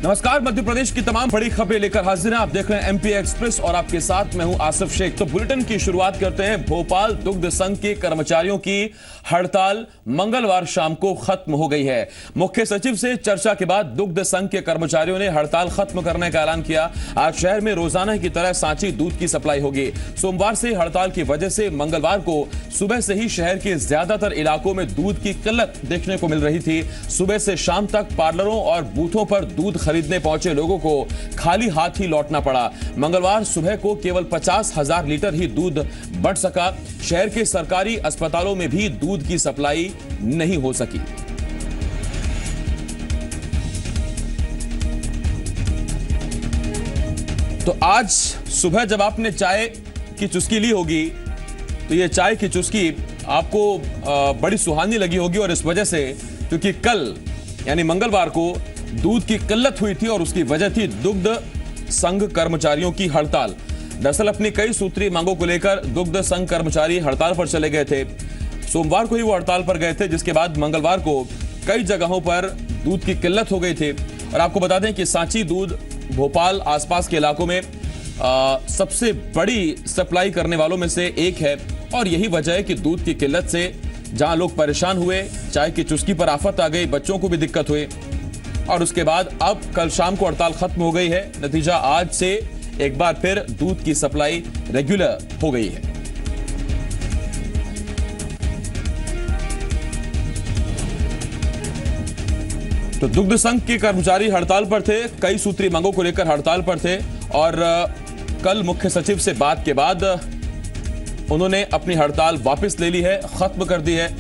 नमस्कार, मध्य प्रदेश की तमाम बड़ी खबरें लेकर हाजिर हैं। आप देख रहे हैं एमपी एक्सप्रेस और आपके साथ मैं हूं आसिफ शेख। तो बुलेटिन की शुरुआत करते हैं। भोपाल दुग्ध संघ के कर्मचारियों की हड़ताल मंगलवार शाम को खत्म हो गई है। मुख्य सचिव से चर्चा के बाद दुग्ध संघ के कर्मचारियों ने हड़ताल खत्म करने का ऐलान किया। आज शहर में रोजाना की तरह सांची दूध की सप्लाई होगी। सोमवार से हड़ताल की वजह से मंगलवार को सुबह से ही शहर के ज्यादातर इलाकों में दूध की किल्लत देखने को मिल रही थी। सुबह से शाम तक पार्लरों और बूथों पर दूध खरीदने पहुंचे लोगों को खाली हाथ ही लौटना पड़ा। मंगलवार सुबह को केवल 50,000 लीटर ही दूध बढ़ सका। शहर के सरकारी अस्पतालों में भी दूध की सप्लाई नहीं हो सकी। तो आज सुबह जब आपने चाय की चुस्की ली होगी तो ये चाय की चुस्की आपको बड़ी सुहानी लगी होगी, और इस वजह से क्योंकि कल यानी मंगलवार को दूध की किल्लत हुई थी और उसकी वजह थी दुग्ध संघ कर्मचारियों की हड़ताल। दरअसल अपनी कई सूत्रीय मांगों को लेकर दुग्ध संघ कर्मचारी हड़ताल पर चले गए थे। सोमवार को ही वो हड़ताल पर गए थे, जिसके बाद मंगलवार को कई जगहों पर दूध की किल्लत हो गई थी। और आपको बता दें कि सांची दूध भोपाल आसपास के इलाकों में सबसे बड़ी सप्लाई करने वालों में से एक है, और यही वजह है कि दूध की किल्लत से जहां लोग परेशान हुए, चाय की चुस्की पर आफत आ गई, बच्चों को भी दिक्कत हुई, और उसके बाद अब कल शाम को हड़ताल खत्म हो गई है। नतीजा आज से एक बार फिर दूध की सप्लाई रेगुलर हो गई है। तो दुग्ध संघ के कर्मचारी हड़ताल पर थे, कई सूत्री मांगों को लेकर हड़ताल पर थे, और कल मुख्य सचिव से बात के बाद उन्होंने अपनी हड़ताल वापस ले ली है, खत्म कर दी है।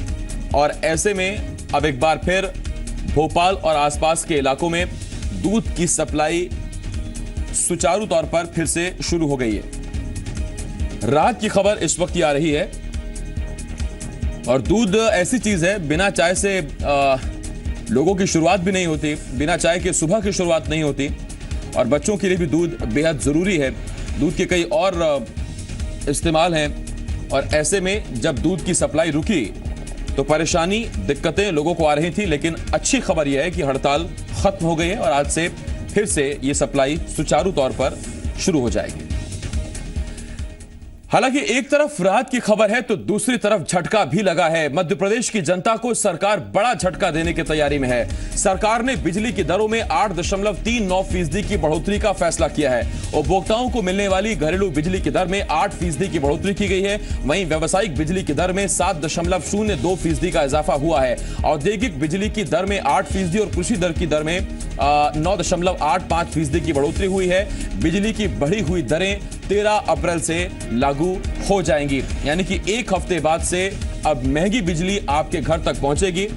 और ऐसे में अब एक बार फिर भोपाल और आसपास के इलाकों में दूध की सप्लाई सुचारू तौर पर फिर से शुरू हो गई है। राहत की खबर इस वक्त आ रही है, और दूध ऐसी चीज है, बिना चाय से लोगों की शुरुआत भी नहीं होती, बिना चाय के सुबह की शुरुआत नहीं होती, और बच्चों के लिए भी दूध बेहद जरूरी है। दूध के कई और इस्तेमाल हैं, और ऐसे में जब दूध की सप्लाई रुकी तो परेशानी, दिक्कतें लोगों को आ रही थी। लेकिन अच्छी खबर यह है कि हड़ताल खत्म हो गई है और आज से फिर से ये सप्लाई सुचारू तौर पर शुरू हो जाएगी। हालांकि एक तरफ राहत की खबर है तो दूसरी तरफ झटका भी लगा है। मध्य प्रदेश की जनता को सरकार बड़ा झटका देने की तैयारी में है। सरकार ने बिजली की दरों में 8.39% की बढ़ोतरी का फैसला किया है। उपभोक्ताओं को मिलने वाली घरेलू बिजली की दर में 8% की बढ़ोतरी की गई है। वहीं व्यावसायिक बिजली की दर में 7.02% का इजाफा हुआ है। औद्योगिक बिजली की दर में 8% और कृषि दर की दर में 9.85% की बढ़ोतरी हुई है। बिजली की बढ़ी हुई दरें 13 अप्रैल से लागू हो जाएंगी, यानी कि एक हफ्ते बाद से अब महंगी बिजली आपके घर तक पहुंचेगी।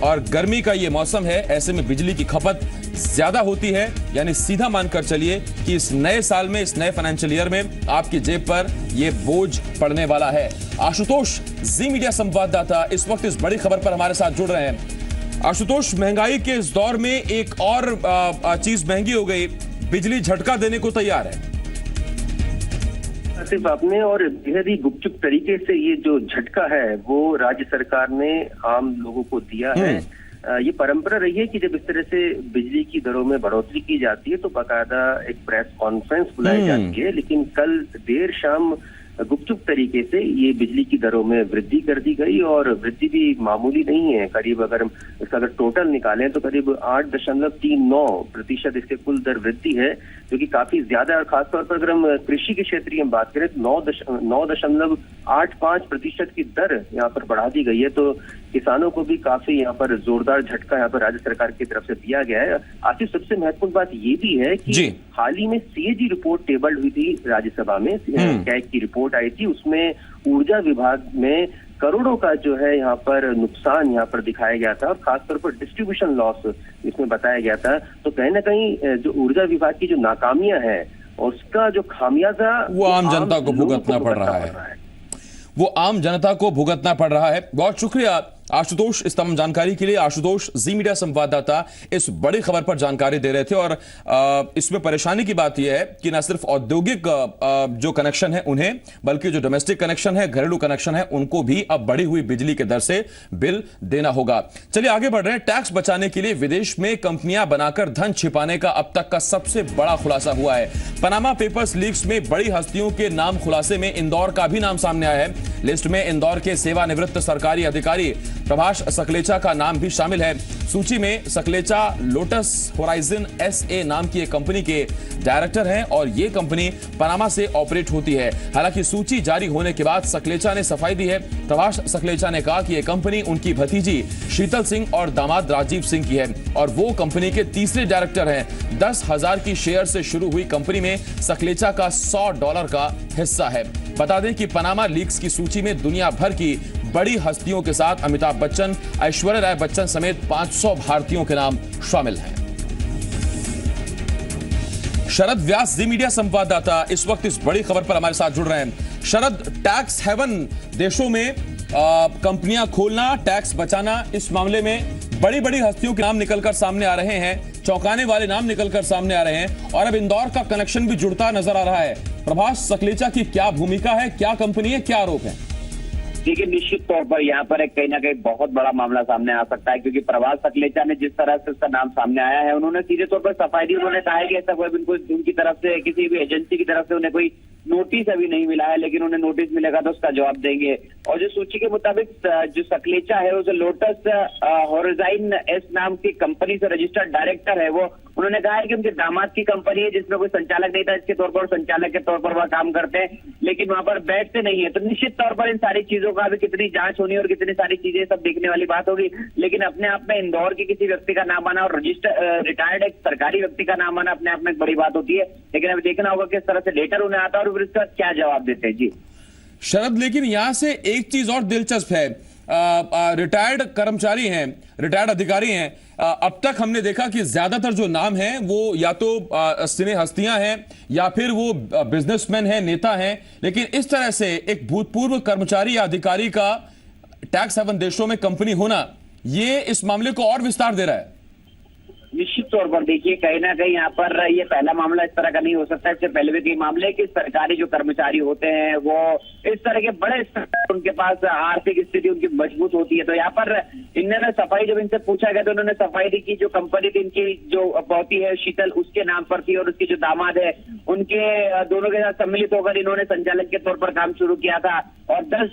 और गर्मी का ये मौसम है, ऐसे में बिजली की खपत ज्यादा होती है, यानी सीधा मानकर चलिए कि इस नए साल में, इस नए फाइनेंशियल ईयर में आपकी जेब पर यह बोझ पड़ने वाला है। आशुतोष, जी मीडिया संवाददाता, इस वक्त इस बड़ी खबर पर हमारे साथ जुड़ रहे हैं। आशुतोष, महंगाई के इस दौर में एक और चीज महंगी हो गई, बिजली झटका देने को तैयार है। सिर्फ आपने और बेहद ही गुपचुप तरीके से ये जो झटका है वो राज्य सरकार ने आम लोगों को दिया है। ये परंपरा रही है कि जब इस तरह से बिजली की दरों में बढ़ोतरी की जाती है तो बाकायदा एक प्रेस कॉन्फ्रेंस बुलाई जाती है, लेकिन कल देर शाम गुपचुप तरीके से ये बिजली की दरों में वृद्धि कर दी गई, और वृद्धि भी मामूली नहीं है। करीब अगर इसका टोटल निकालें तो करीब 8.39% इसके कुल दर वृद्धि है, जो कि काफी ज्यादा है। और खासतौर पर अगर हम कृषि के क्षेत्र की हम बात करें तो 9.85% की दर यहाँ पर बढ़ा दी गई है। तो किसानों को भी काफी यहाँ पर जोरदार झटका यहाँ पर राज्य सरकार की तरफ से दिया गया है। आसिफ, सबसे महत्वपूर्ण बात ये भी है कि हाल ही में सीएजी रिपोर्ट टेबल्ड हुई थी राज्यसभा में, कैग की रिपोर्ट आई थी, उसमें ऊर्जा विभाग में करोड़ों का जो है यहाँ पर नुकसान यहाँ पर दिखाया गया था, और खासतौर पर डिस्ट्रीब्यूशन लॉस इसमें बताया गया था। तो कहीं ना कहीं जो ऊर्जा विभाग की जो नाकामियां हैं उसका जो खामियाजा वो आम जनता को भुगतना पड़ रहा है, वो आम जनता को भुगतना पड़ रहा है। बहुत शुक्रिया आशुतोष इस तमाम जानकारी के लिए। आशुतोष, जी मीडिया संवाददाता इस बड़ी खबर पर जानकारी दे रहे थे और इसमें परेशानी की बात यह है कि न सिर्फ औद्योगिक जो कनेक्शन है उन्हें, बल्कि जो डोमेस्टिक कनेक्शन है, घरेलू कनेक्शन है, उनको भी अब बढ़ी हुई बिजली के दर से बिल देना होगा। चलिए आगे बढ़ रहे हैं। टैक्स बचाने के लिए विदेश में कंपनियां बनाकर धन छिपाने का अब तक का सबसे बड़ा खुलासा हुआ है। पनामा पेपर्स लीक्स में बड़ी हस्तियों के नाम खुलासे में इंदौर का भी नाम सामने आया है। लिस्ट में इंदौर के सेवानिवृत्त सरकारी अधिकारी प्रभाष सकलेचा का नाम भी शामिल है। सूची में सकलेचा लोटस होराइजन SA नाम की एक कंपनी के डायरेक्टर हैं और यह कंपनी पनामा से ऑपरेट होती है। हालांकि सूची जारी होने के बाद सकलेचा ने सफाई दी है। प्रभाष सकलेचा ने कहा कि यह कंपनी उनकी भतीजी शीतल सिंह और दामाद राजीव सिंह की है और वो कंपनी के तीसरे डायरेक्टर हैं। 10,000 की शेयर से शुरू हुई कंपनी में सकलेचा का $100 का हिस्सा है। बता दें कि पनामा लीक्स की सूची में दुनिया भर की बड़ी हस्तियों के साथ अमिताभ बच्चन, ऐश्वर्या राय बच्चन समेत 500 भारतीयों के नाम शामिल हैं। शरद व्यास, जी मीडिया संवाददाता, इस वक्त इस बड़ी खबर पर हमारे साथ जुड़ रहे हैं। शरद, टैक्स हेवन देशों में कंपनियां खोलना, टैक्स बचाना, इस मामले में बड़ी बड़ी हस्तियों के नाम निकलकर सामने आ रहे हैं, चौंकाने वाले नाम निकलकर सामने आ रहे हैं और अब इंदौर का कनेक्शन भी जुड़ता नजर आ रहा है। प्रभाष सकलेचा की क्या भूमिका है, क्या कंपनी है, क्या आरोप है? देखिए, निश्चित तौर पर यहाँ पर एक कहीं ना कहीं बहुत बड़ा मामला सामने आ सकता है, क्योंकि प्रभाष सकलेचा ने जिस तरह से उसका नाम सामने आया है, उन्होंने सीधे तौर पर सफाई दी। उन्होंने कहा है कि ऐसा कोई उनकी तरफ से, किसी भी एजेंसी की तरफ से उन्हें कोई नोटिस अभी नहीं मिला है, लेकिन उन्हें नोटिस मिलेगा तो उसका जवाब देंगे। और जो सूची के मुताबिक जो सकलेचा है वो लोटस होराइजन S नाम की कंपनी से रजिस्टर्ड डायरेक्टर है। वो उन्होंने कहा है कि उनके दामाद की कंपनी है जिसमें कोई संचालक नहीं था, इसके तौर पर संचालक के तौर पर वह काम करते हैं, लेकिन वहां पर बैठते नहीं है। तो निश्चित तौर पर इन सारी चीजों का भी कितनी जांच होनी और कितनी सारी चीजें सब देखने वाली बात होगी। लेकिन अपने आप में इंदौर के किसी व्यक्ति का नाम आना और रिटायर्ड एक सरकारी व्यक्ति का नाम आना अपने आप में एक बड़ी बात होती है। लेकिन अभी देखना होगा किस तरह से लेटर उन्हें आता है और इसका क्या जवाब देते हैं। जी शरद, लेकिन यहां से एक चीज और दिलचस्प है, रिटायर्ड कर्मचारी हैं, रिटायर्ड अधिकारी हैं। अब तक हमने देखा कि ज्यादातर जो नाम हैं वो या तो सिने हस्तियां हैं या फिर वो बिजनेसमैन हैं, नेता हैं, लेकिन इस तरह से एक भूतपूर्व कर्मचारी या अधिकारी का टैक्स हेवन देशों में कंपनी होना, ये इस मामले को और विस्तार दे रहा है। निश्चित तौर पर देखिए, कहीं ना कहीं यहाँ पर ये पहला मामला इस तरह का नहीं हो सकता। इससे पहले भी कई मामले कि सरकारी जो कर्मचारी होते हैं वो इस तरह के बड़े स्तर पर उनके पास आर्थिक स्थिति उनकी मजबूत होती है। तो यहाँ पर इन्होंने सफाई, जब इनसे पूछा गया तो उन्होंने सफाई दी कि जो कंपनी थी इनकी जो पौती है शीतल, उसके नाम पर थी और उसके जो दामाद है उनके दोनों के साथ सम्मिलित होकर इन्होंने संचालक के तौर पर काम शुरू किया था और 10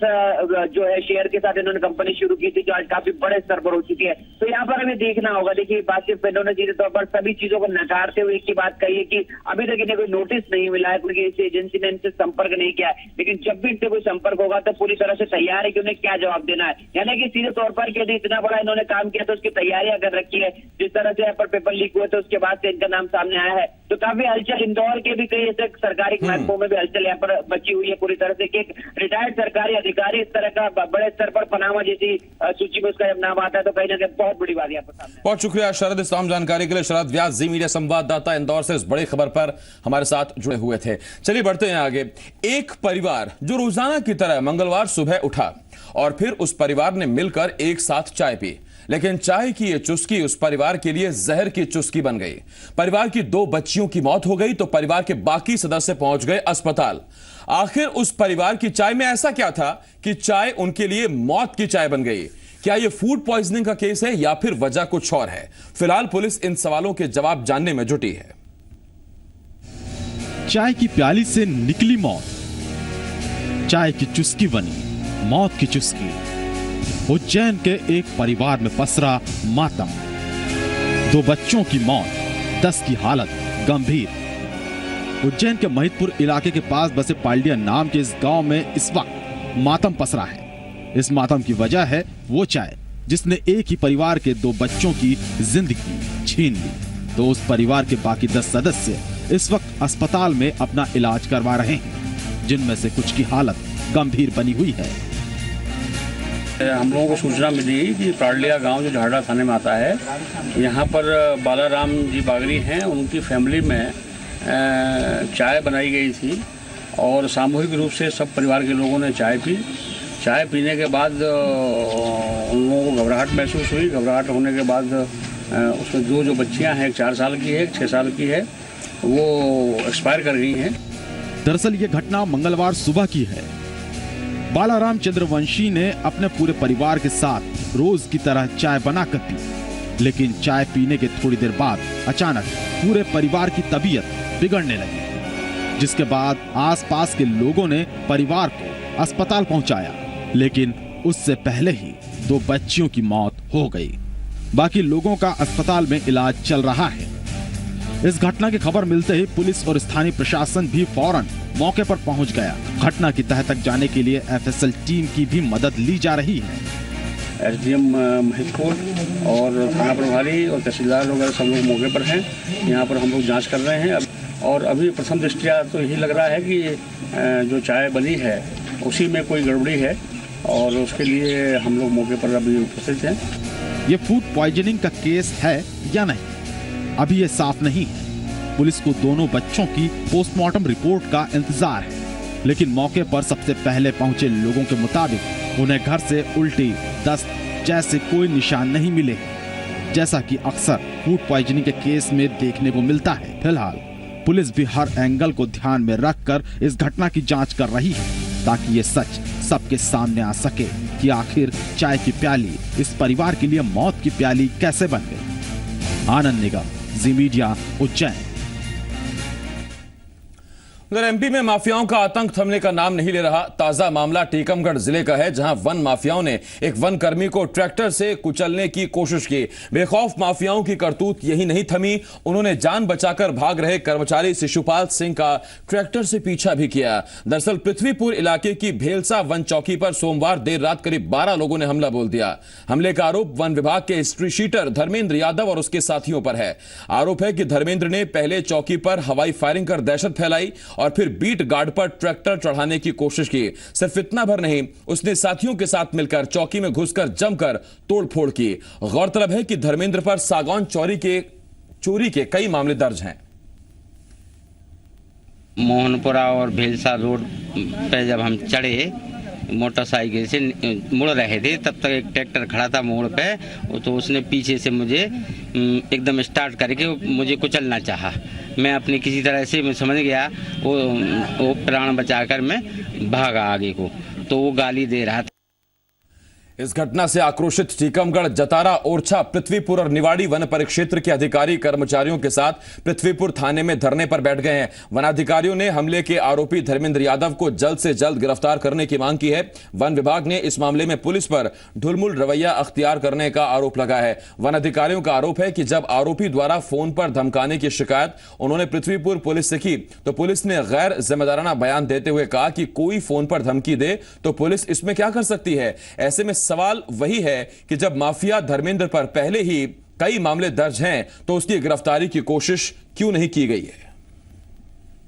जो है शेयर के साथ इन्होंने कंपनी शुरू की थी, जो आज काफी बड़े स्तर पर हो चुकी है। तो यहाँ पर हमें देखना होगा। देखिए, बात सिर्फ इन्होंने सीधे तौर पर सभी चीजों को नकारते हुए एक ही बात कही है कि अभी तक इन्हें कोई नोटिस नहीं मिला है, क्योंकि इस एजेंसी ने इनसे संपर्क नहीं किया है, लेकिन जब भी इनसे कोई संपर्क होगा तो पूरी तरह से तैयार है कि उन्हें क्या जवाब देना है। यानी कि सीधे तौर पर यदि इतना बड़ा इन्होंने काम किया तो उसकी तैयारियां कर रखी है। जिस तरह से यहाँ पर पेपर लीक हुए तो उसके बाद से इनका नाम सामने आया है, तो काफी हलचल इंदौर के भी कई ऐसे सरकारी महत्वों में भी हलचल यहाँ पर मची हुई है पूरी तरह से कि एक रिटायर्ड सरकारी अधिकारी इस तरह का बड़े स्तर पर पनामा जैसी सूची में उसका जब नाम आता है तो कहीं ना कहीं बहुत बड़ी बात यहाँ पर सामने। बहुत शुक्रिया शरद इस तमाम जानकारी के लिए। शरद व्यास, जी मीडिया संवाददाता, इंदौर से इस बड़ी खबर पर हमारे साथ जुड़े हुए थे। चलिए बढ़ते हैं आगे। एक परिवार जो रोजाना की तरह मंगलवार सुबह उठा और फिर उस परिवार ने मिलकर एक साथ चाय पी, लेकिन चाय की यह चुस्की उस परिवार के लिए जहर की चुस्की बन गई। परिवार की 2 बच्चियों की मौत हो गई तो परिवार के बाकी सदस्य पहुंच गए अस्पताल। आखिर उस परिवार की चाय में ऐसा क्या था कि चाय उनके लिए मौत की चाय बन गई? क्या यह फूड पॉइजनिंग का केस है या फिर वजह कुछ और है? फिलहाल पुलिस इन सवालों के जवाब जानने में जुटी है। चाय की प्याली से निकली मौत, चाय की चुस्की बनी मौत की चुस्की। उज्जैन के एक परिवार में पसरा मातम, 2 बच्चों की मौत, 10 की हालत गंभीर। उज्जैन के महिदपुर इलाके के पास बसे पालडिया नाम के इस गांव में इस वक्त मातम पसरा है। इस मातम की वजह है वो चाय जिसने एक ही परिवार के 2 बच्चों की जिंदगी छीन ली। तो उस परिवार के बाकी 10 सदस्य इस वक्त अस्पताल में अपना इलाज करवा रहे हैं, जिनमें से कुछ की हालत गंभीर बनी हुई है। हम लोगों को सूचना मिली कि पालडिया गांव जो झाड़ा थाने में आता है, यहाँ पर बालाराम जी बागरी हैं, उनकी फैमिली में चाय बनाई गई थी और सामूहिक रूप से सब परिवार के लोगों ने चाय पी। चाय पीने के बाद उन लोगों को घबराहट महसूस हुई। घबराहट होने के बाद उसमें जो बच्चियां हैं, एक 4 साल की है, एक 6 साल की है, वो एक्सपायर कर गई हैं। दरअसल ये घटना मंगलवार सुबह की है। बालाराम चंद्रवंशी ने अपने पूरे परिवार के साथ रोज की तरह चाय बनाकर पी, लेकिन चाय पीने के थोड़ी देर बाद अचानक पूरे परिवार की तबीयत बिगड़ने लगी, जिसके बाद आसपास के लोगों ने परिवार को अस्पताल पहुंचाया, लेकिन उससे पहले ही 2 बच्चियों की मौत हो गई। बाकी लोगों का अस्पताल में इलाज चल रहा है। इस घटना की खबर मिलते ही पुलिस और स्थानीय प्रशासन भी फौरन मौके पर पहुंच गया। घटना की तह तक जाने के लिए एफएसएल टीम की भी मदद ली जा रही है। एसडीएम महिदपुर और थाना प्रभारी और तहसीलदार वगैरह सब लोग मौके पर हैं। यहाँ पर हम लोग जांच कर रहे हैं और अभी प्रथम दृष्टया तो यही लग रहा है कि जो चाय बनी है उसी में कोई गड़बड़ी है और उसके लिए हम लोग मौके पर अभी उपस्थित हैं। ये फूड पॉइजनिंग का केस है या नहीं, अभी ये साफ नहीं है। पुलिस को दोनों बच्चों की पोस्टमार्टम रिपोर्ट का इंतजार है, लेकिन मौके पर सबसे पहले पहुंचे लोगों के मुताबिक उन्हें घर से उल्टी, दस्त जैसे कोई निशान नहीं मिले, जैसा कि अक्सर फूड पॉइजनिंग के केस में देखने को मिलता है। फिलहाल पुलिस भी हर एंगल को ध्यान में रखकर इस घटना की जांच कर रही है, ताकि ये सच सबके सामने आ सके कि आखिर चाय की प्याली इस परिवार के लिए मौत की प्याली कैसे बन गई। आनंद निगम, जी मीडिया, उज्जैन। उधर एमपी में माफियाओं का आतंक थमने का नाम नहीं ले रहा। ताजा मामला टीकमगढ़ जिले का है, जहां वन माफियाओं ने एक वन कर्मी को ट्रैक्टर से कुचलने की कोशिश की। बेखौफ माफियाओं की करतूत यही नहीं थमी, उन्होंने जान बचाकर भाग रहे कर्मचारी शिशुपाल सिंह का ट्रैक्टर से पीछा भी किया। दरअसल पृथ्वीपुर इलाके की भेलसा वन चौकी पर सोमवार देर रात करीब 12 लोगों ने हमला बोल दिया। हमले का आरोप वन विभाग के हिस्ट्री शीटर धर्मेंद्र यादव और उसके साथियों पर है। आरोप है कि धर्मेंद्र ने पहले चौकी पर हवाई फायरिंग कर दहशत फैलाई और फिर बीट गार्ड पर ट्रैक्टर चढ़ाने की कोशिश की। सिर्फ इतना भर नहीं, उसने साथियों के साथ मिलकर चौकी में घुसकर जमकर तोड़फोड़ की। गौरतलब है कि धर्मेंद्र पर सागौन चोरी के कई मामले दर्ज हैं। मोहनपुरा और भेलसा रोड पे जब हम चढ़े, मोटरसाइकिल से मुड़ रहे थे, तब तक एक ट्रैक्टर खड़ा था मोड़ पे, तो उसने पीछे से मुझे एकदम स्टार्ट करके मुझे कुचलना चाहा। मैं अपनी किसी तरह से मैं समझ गया, वो प्राण बचाकर मैं भागा आगे को, तो वो गाली दे रहा था। इस घटना से आक्रोशित टीकमगढ़, जतारा, ओरछा, पृथ्वीपुर और निवाड़ी वन परिक्षेत्र के अधिकारी कर्मचारियों के साथ पृथ्वीपुर थाने में धरने पर बैठ गए हैं। वनाधिकारियों ने हमले के आरोपी धर्मेंद्र यादव को जल्द से जल्द गिरफ्तार करने की मांग की है। वन विभाग ने इस मामले में पुलिस पर ढुलमुल रवैया अख्तियार करने का आरोप लगा है। वन अधिकारियों का आरोप है कि जब आरोपी द्वारा फोन पर धमकाने की शिकायत उन्होंने पृथ्वीपुर पुलिस से की, तो पुलिस ने गैर जिम्मेदाराना बयान देते हुए कहा कि कोई फोन पर धमकी दे तो पुलिस इसमें क्या कर सकती है। ऐसे में सवाल वही है कि जब माफिया धर्मेंद्र पर पहले ही कई मामले दर्ज हैं, तो उसकी गिरफ्तारी की कोशिश क्यों नहीं की गई है।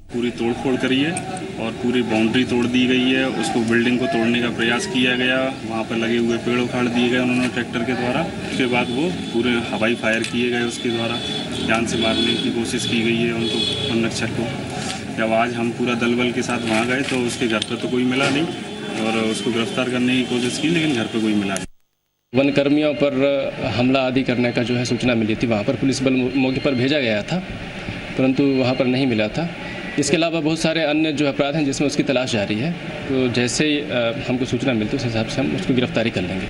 पूरी तोड़फोड़ करी है और पूरी बाउंड्री तोड़ दी गई है। उसको बिल्डिंग को तोड़ने का प्रयास किया गया, वहाँ पर लगे हुए पेड़ उखाड़ दिए गए उन्होंने ट्रैक्टर के द्वारा। उसके बाद वो पूरे हवाई फायर किए गए, उसके द्वारा जान से मारने की कोशिश की गई है उनको, वनरक्षक को। जब आज हम पूरा दल बल के साथ वहाँ गए तो उसके घर पर तो कोई मिला नहीं और उसको गिरफ्तार करने की कोशिश की, लेकिन घर पर कोई मिला नहीं। वन कर्मियों पर हमला आदि करने का जो है सूचना मिली थी, वहाँ पर पुलिस बल मौके पर भेजा गया था, परंतु वहाँ पर नहीं मिला था। इसके अलावा बहुत सारे अन्य जो अपराध हैं जिसमें उसकी तलाश जारी है, तो जैसे ही हमको सूचना मिलती है उस हिसाब से हम उसको गिरफ्तारी कर लेंगे।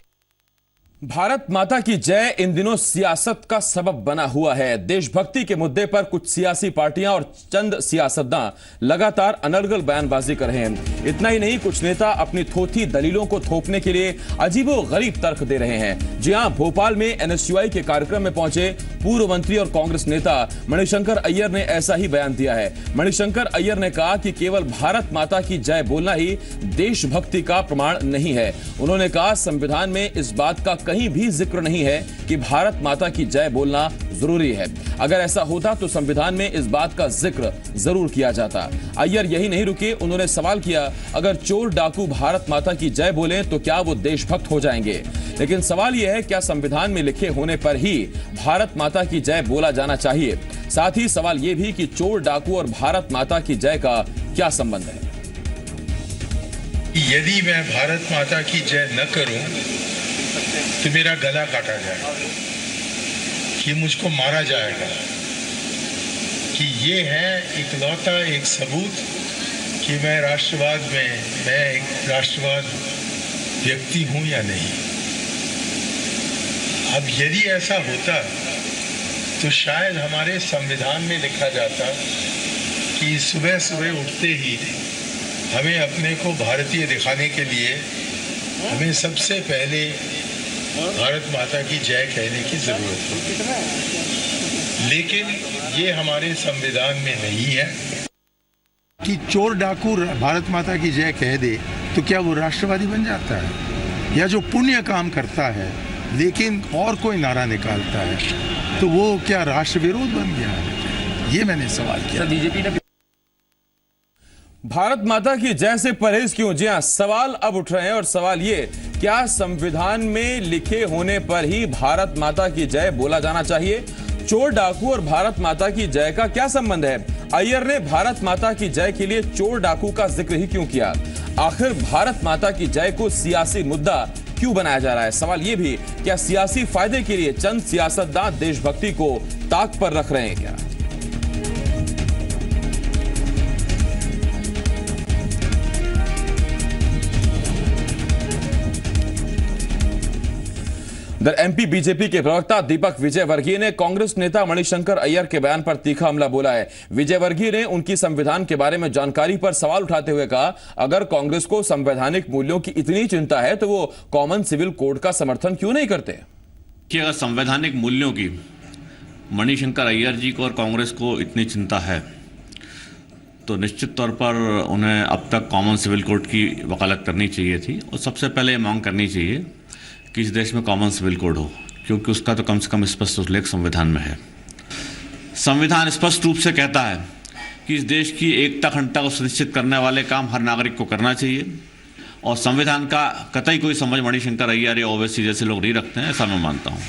भारत माता की जय इन दिनों सियासत का सबब बना हुआ है। देशभक्ति के मुद्दे पर कुछ सियासी पार्टियां और चंद सियासतदान लगातार अनर्गल बयानबाजी कर रहे हैं। इतना ही नहीं, कुछ नेता अपनी थोथी दलीलों को थोपने के लिए अजीबोगरीब तर्क दे रहे हैं। जी हां, भोपाल में एनएसयूआई के कार्यक्रम में पहुंचे पूर्व मंत्री और कांग्रेस नेता मणिशंकर अय्यर ने ऐसा ही बयान दिया है। मणिशंकर अय्यर ने कहा कि केवल भारत माता की जय बोलना ही देशभक्ति का प्रमाण नहीं है। उन्होंने कहा, संविधान में इस बात का कहीं भी जिक्र नहीं है कि भारत माता की जय बोलना जरूरी है। अगर ऐसा होता तो संविधान में इस बात का जिक्र जरूर किया जाता। अय्यर यही नहीं रुके, उन्होंने सवाल किया, अगर चोर डाकू भारत माता की जय बोलें तो क्या वो देशभक्त हो जाएंगे? लेकिन सवाल यह है, क्या संविधान में लिखे होने पर ही भारत माता की जय बोला जाना चाहिए? साथ ही सवाल यह भी कि चोर डाकू और भारत माता की जय का क्या संबंध है? यदि मैं भारत माता की जय न करूं तो मेरा गला काटा जाएगा, कि मुझको मारा जाएगा, कि ये है इकलौता एक सबूत कि मैं एक राष्ट्रवाद व्यक्ति हूं या नहीं। अब यदि ऐसा होता तो शायद हमारे संविधान में लिखा जाता कि सुबह सुबह उठते ही हमें अपने को भारतीय दिखाने के लिए हमें सबसे पहले भारत माता की जय कहने की जरूरत है, लेकिन ये हमारे संविधान में नहीं है कि चोर डाकू भारत माता की जय कह दे तो क्या वो राष्ट्रवादी बन जाता है, या जो पुण्य काम करता है लेकिन और कोई नारा निकालता है तो वो क्या राष्ट्र विरोध बन गया है? ये मैंने सवाल किया। बीजेपी ने भारत माता की जय से परहेज क्यों? जी हां, सवाल अब उठ रहे हैं और सवाल ये, क्या संविधान में लिखे होने पर ही भारत माता की जय बोला जाना चाहिए? चोर डाकू और भारत माता की जय का क्या संबंध है? अय्यर ने भारत माता की जय के लिए चोर डाकू का जिक्र ही क्यों किया? आखिर भारत माता की जय को सियासी मुद्दा क्यों बनाया जा रहा है? सवाल ये भी, क्या सियासी फायदे के लिए चंद सियासतदान देशभक्ति को ताक पर रख रहे हैं क्या? एमपी बीजेपी के प्रवक्ता दीपक विजयवर्गीय ने कांग्रेस नेता मणिशंकर अय्यर के बयान पर तीखा हमला बोला है। विजयवर्गीय ने उनकी संविधान के बारे में जानकारी पर सवाल उठाते हुए कहा, अगर कांग्रेस को संवैधानिक मूल्यों की इतनी चिंता है तो वो कॉमन सिविल कोड का समर्थन क्यों नहीं करते? कि अगर संवैधानिक मूल्यों की मणिशंकर अय्यर जी को और कांग्रेस को इतनी चिंता है तो निश्चित तौर पर उन्हें अब तक कॉमन सिविल कोड की वकालत करनी चाहिए थी और सबसे पहले ये मांग करनी चाहिए कि इस देश में कॉमन सिविल कोड हो, क्योंकि उसका तो कम से कम स्पष्ट उल्लेख संविधान में है। संविधान स्पष्ट रूप से कहता है कि इस देश की एकता अखंडता को सुनिश्चित करने वाले काम हर नागरिक को करना चाहिए और संविधान का कतई कोई समझ मणिशंकर अय्यर या ओवैसी जैसे लोग नहीं रखते हैं, ऐसा मैं मानता हूँ।